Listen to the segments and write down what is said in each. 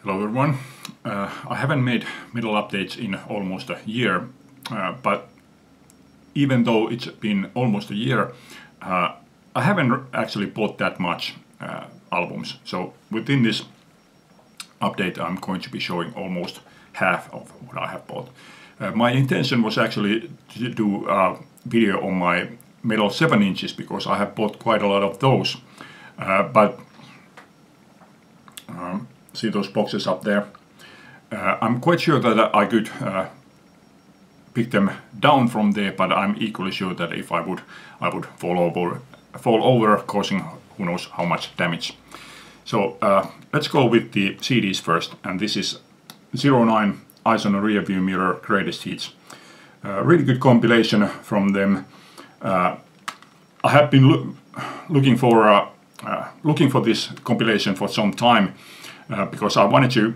Hello everyone. I haven't made metal updates in almost a year, but even though it's been almost a year, I haven't actually bought that much albums. So within this update I'm going to be showing almost half of what I have bought. My intention was actually to do a video on my metal 7 inches because I have bought quite a lot of those, but see those boxes up there. I'm quite sure that I could pick them down from there, but I'm equally sure that if I would fall over, causing who knows how much damage. So let's go with the CDs first, and this is 09 Eyes on a Rearview Mirror Greatest Hits. Really good compilation from them. I have been looking for this compilation for some time. Because I wanted to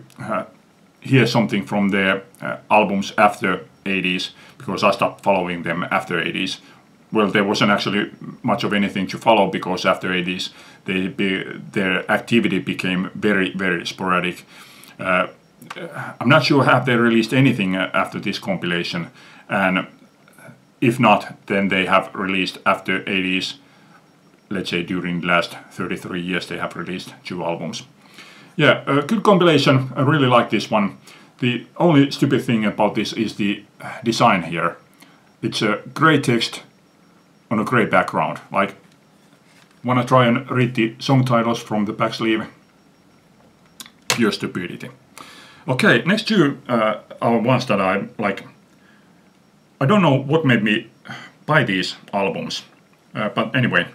hear something from their albums after 80s, because I stopped following them after 80s. Well, there wasn't actually much of anything to follow, because after 80s their activity became very, very sporadic. I'm not sure have they released anything after this compilation, and if not, then they have released after 80s, let's say during the last 33 years they have released 2 albums. Yeah, a good compilation. I really like this one. The only stupid thing about this is the design here. It's a gray text on a gray background. Like, wanna try and read the song titles from the back sleeve? Pure stupidity. Okay, next 2 are ones that I like. I don't know what made me buy these albums, but anyway.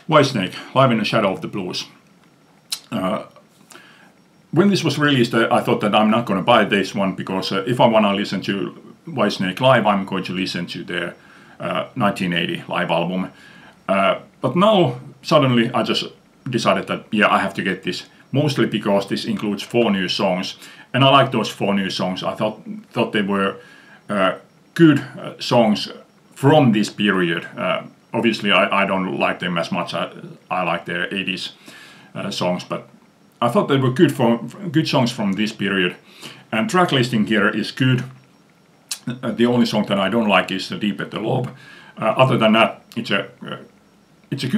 Whitesnake, Live in the Shadow of the Blues. When this was released, I thought that I'm not going to buy this one, because if I want to listen to Whitesnake live, I'm going to listen to their 1980 live album. But now, suddenly, I just decided that, yeah, I have to get this, mostly because this includes 4 new songs. And I like those 4 new songs. I thought they were good songs from this period. Obviously, I don't like them as much as I like their 80s songs, but I thought they were good songs from this period, and track listing here is good. The only song that I don't like is Deep at the Lobe. Other than that, it's a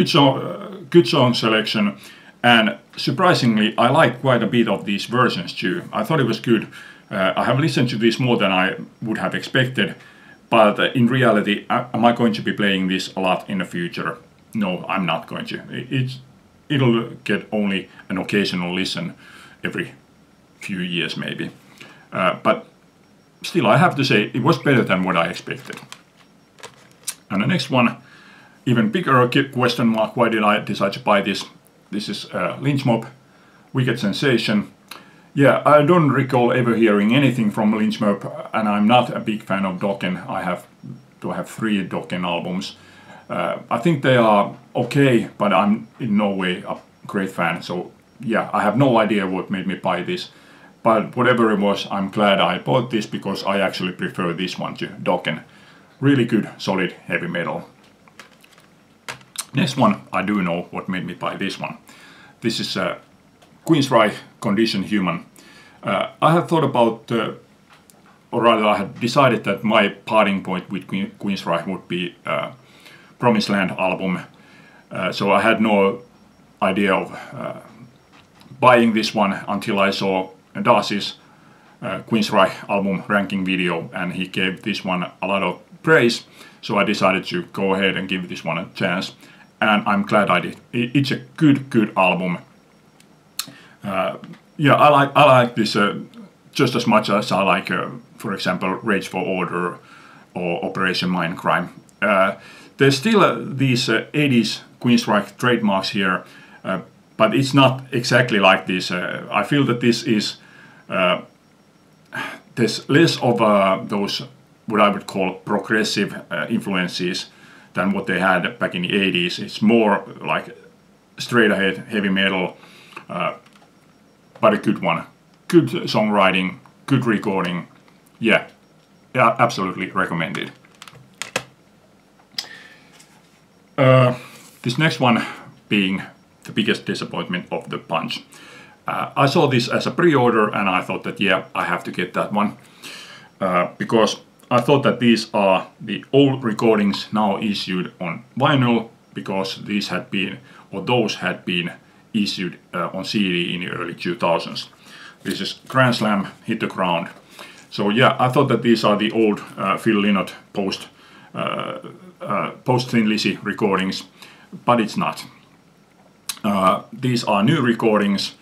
good song selection, and surprisingly, I like quite a bit of these versions too. I thought it was good. I have listened to this more than I would have expected, but in reality, am I going to be playing this a lot in the future? No, I'm not going to. It'll get only an occasional listen every few years maybe. But still, I have to say it was better than what I expected. And the next one, even bigger question mark, why did I decide to buy this? This is Lynch Mob, Wicked Sensation. Yeah, I don't recall ever hearing anything from Lynch Mob, and I'm not a big fan of Dokken. I have 3 Dokken albums. I think they are okay, but I'm in no way a great fan. So yeah, I have no idea what made me buy this. But whatever it was, I'm glad I bought this, because I actually prefer this one to Dokken. Really good, solid heavy metal. Next one, I do know what made me buy this one. This is Queensryche, Condition Human. I have thought about, or rather I had decided that my parting point with Queensryche would be Promised Land album, so I had no idea of buying this one until I saw Darcy's Queensryche album ranking video, and he gave this one a lot of praise, so I decided to go ahead and give this one a chance, and I'm glad I did. It's a good album. Yeah, I like this just as much as I like, for example, Rage for Order or Operation Mindcrime. There's still these 80s Queensryche trademarks here, but it's not exactly like this. I feel that this is, there's less of those, what I would call progressive influences than what they had back in the 80s. It's more like straight ahead heavy metal, but a good one. Good songwriting, good recording. Yeah, absolutely recommended. This next one being the biggest disappointment of the bunch. I saw this as a pre-order and I thought that, yeah, I have to get that one. Because I thought that these are the old recordings now issued on vinyl, because these had been, or those had been issued on CD in the early 2000s. This is Grand Slam, Hit the Ground. So yeah, I thought that these are the old Phil Lynott post Thin Lizzy recordings, but it's not. These are new recordings,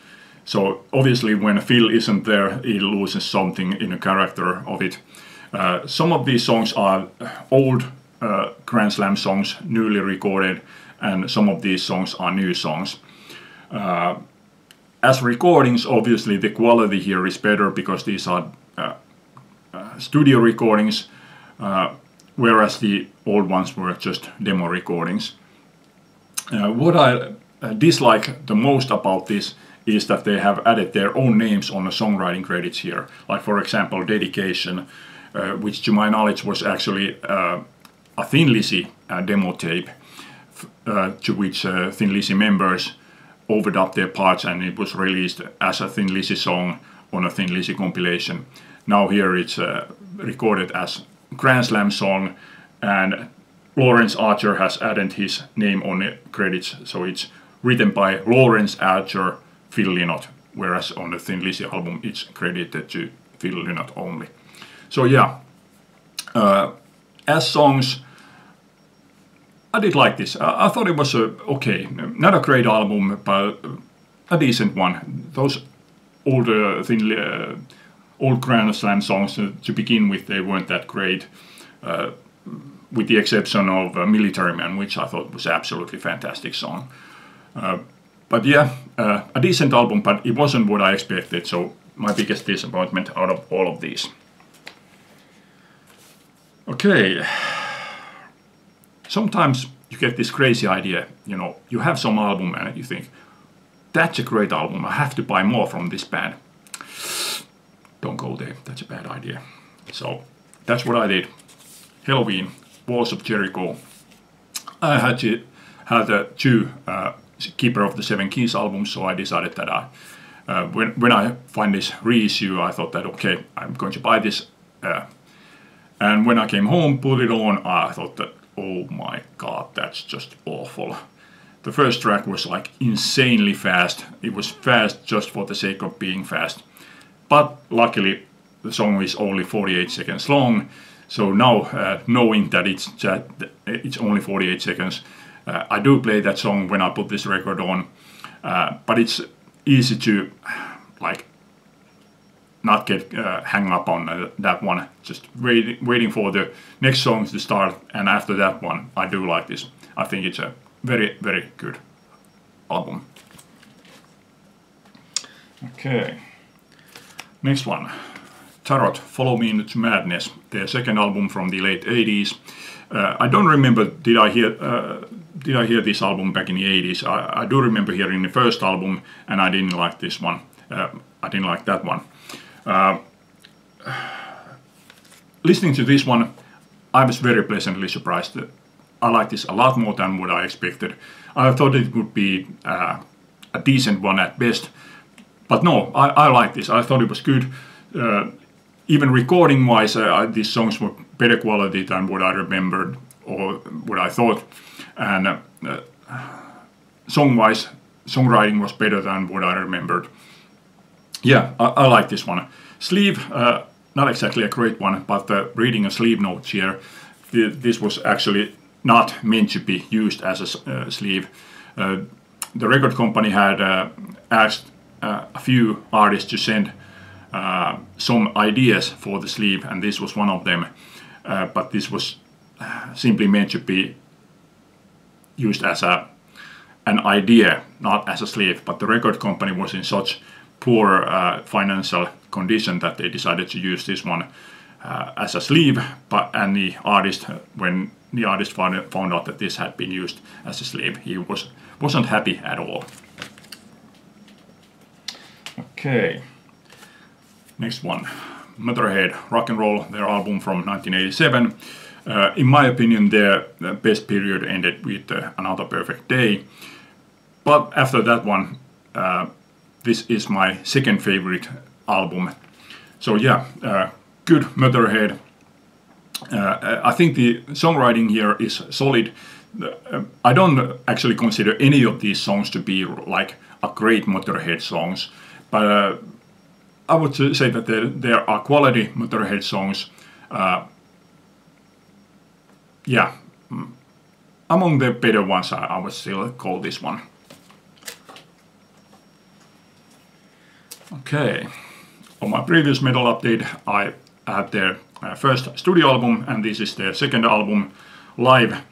so obviously when Phil isn't there, he loses something in the character of it. Some of these songs are old Grand Slam songs, newly recorded, and some of these songs are new songs. As recordings, obviously the quality here is better because these are studio recordings, whereas the old ones were just demo recordings. What I dislike the most about this is that they have added their own names on the songwriting credits here. Like for example, Dedication, which to my knowledge was actually a Thin Lizzy demo tape, to which Thin Lizzy members overdubbed their parts, and it was released as a Thin Lizzy song on a Thin Lizzy compilation. Now here it's recorded as Grand Slam song, and Lawrence Archer has added his name on the credits, so it's written by Lawrence Archer, Phil Lynott, whereas on the Thin Lizzy album it's credited to Phil Lynott only. So yeah, as songs, I did like this. I thought it was okay, not a great album, but a decent one. Those older old Grand Slam songs to begin with, they weren't that great, with the exception of Military Man, which I thought was absolutely fantastic song. But yeah, a decent album, but it wasn't what I expected, so my biggest disappointment out of all of these. Okay, sometimes you get this crazy idea, you know, you have some album and you think, that's a great album, I have to buy more from this band. Don't go there, that's a bad idea. So that's what I did. Helloween, Walls of Jericho. I had two Keeper of the Seven Keys albums, so I decided that when I find this reissue, I thought that okay, I'm going to buy this. And when I came home, put it on, I thought that, oh my god, that's just awful. The first track was like insanely fast. It was fast just for the sake of being fast. But luckily, the song is only 48 seconds long. So now, knowing that it's only 48 seconds, I do play that song when I put this record on. But it's easy to like not get hung up on that one. Just waiting for the next songs to start, and after that one, I do like this. I think it's a very, very good album. Okay, next one. Tarot, Follow Me Into Madness, their second album from the late 80s. I don't remember, did I hear this album back in the 80s? I do remember hearing the first album, and I didn't like this one. I didn't like that one. Listening to this one, I was very pleasantly surprised. I like this a lot more than what I expected. I thought it would be a decent one at best, but no, I like this. I thought it was good. Even recording-wise, these songs were better quality than what I remembered or what I thought, and song-wise, songwriting was better than what I remembered. Yeah, I like this one. Sleeve, not exactly a great one, but reading a sleeve notes here, this was actually not meant to be used as a sleeve. The record company had asked a few artists to send some ideas for the sleeve, and this was one of them, but this was simply meant to be used as an idea, not as a sleeve. But the record company was in such poor financial condition that they decided to use this one as a sleeve. And the artist, when the artist found out that this had been used as a sleeve, he wasn't happy at all. Okay, next one, Motorhead, Rock and Roll, their album from 1987. In my opinion, their best period ended with Another Perfect Day. But after that one, this is my second favorite album. So yeah, good Motorhead. I think the songwriting here is solid. I don't actually consider any of these songs to be like a great Motorhead songs, but I would say that there are quality Motorhead songs. Yeah, among the better ones, I would still call this one. Okay, on my previous metal update, I had their first studio album, and this is their second album, live.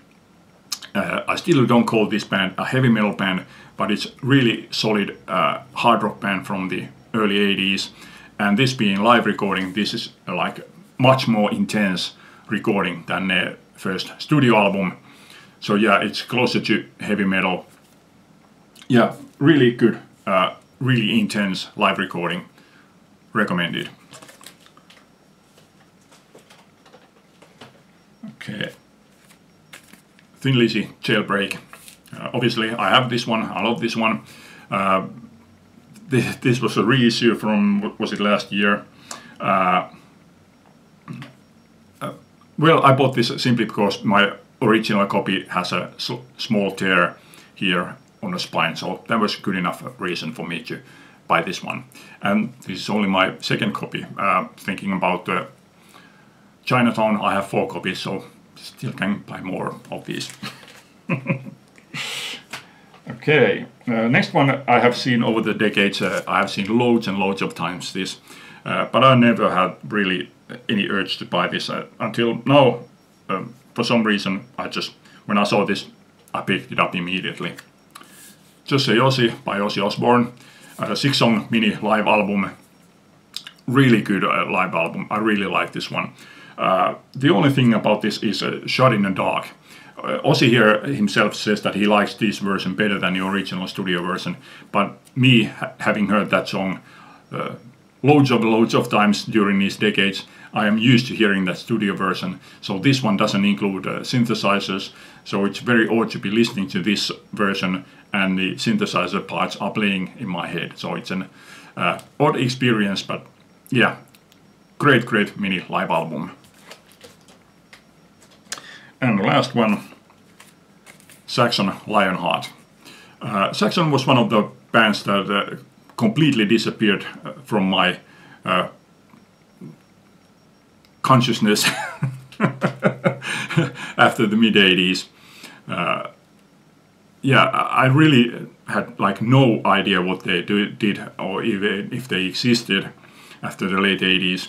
I still don't call this band a heavy metal band, but it's really solid hard rock band from the early 80s. And this being live recording, this is like much more intense recording than their first studio album. So yeah, it's closer to heavy metal. Yeah, really good, really intense live recording. Recommended. Okay. Thin Lizzy, Jailbreak. Obviously, I have this one. I love this one. This was a reissue from, what was it, last year? Well, I bought this simply because my original copy has a small tear here on the spine, so that was good enough reason for me to buy this one. And this is only my second copy. Thinking about Chinatown, I have 4 copies, so still can buy more of these. Okay, next one I have seen over the decades. I have seen loads and loads of times this, but I never had really any urge to buy this until now. For some reason, when I saw this, I picked it up immediately. Just Say Ozzy by Ozzy Osbourne, 6-song mini live album. Really good live album. I really like this one. The only thing about this is Shot in the Dark. Ozzy here himself says that he likes this version better than the original studio version, but me, having heard that song loads of times during these decades, I am used to hearing that studio version. So this one doesn't include synthesizers, so it's very odd to be listening to this version and the synthesizer parts are playing in my head. So it's an odd experience, but yeah, great mini live album. And the last one, Saxon Lionheart. Saxon was one of the bands that completely disappeared from my consciousness after the mid-80s. Yeah, I really had like no idea what they did or even if they existed after the late 80s.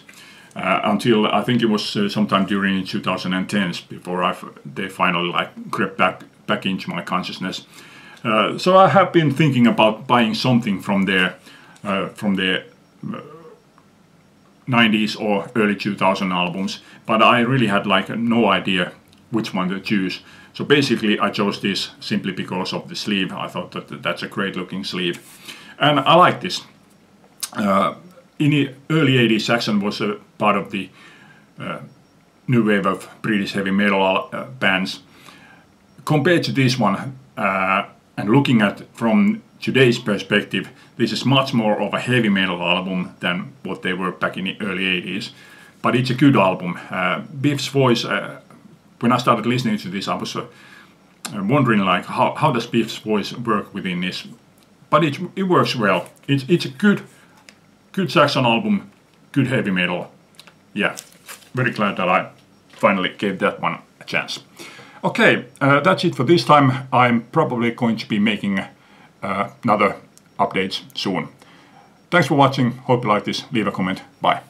Until I think it was sometime during 2010s before they finally like crept back into my consciousness. So I have been thinking about buying something from their 90s or early 2000 albums, but I really had like no idea which one to choose. So basically I chose this simply because of the sleeve. I thought that that's a great looking sleeve, and I like this. In the early 80s, Saxon was a part of the new wave of British heavy metal bands. Compared to this one, and looking at from today's perspective, this is much more of a heavy metal album than what they were back in the early 80s. But it's a good album. Biff's voice, when I started listening to this, I was wondering like how does Biff's voice work within this? But it works well. It's a good Saxon album, good heavy metal. Yeah, very glad that I finally gave that one a chance. Okay, that's it for this time. I'm probably going to be making another updates soon. Thanks for watching. Hope you like this. Leave a comment. Bye.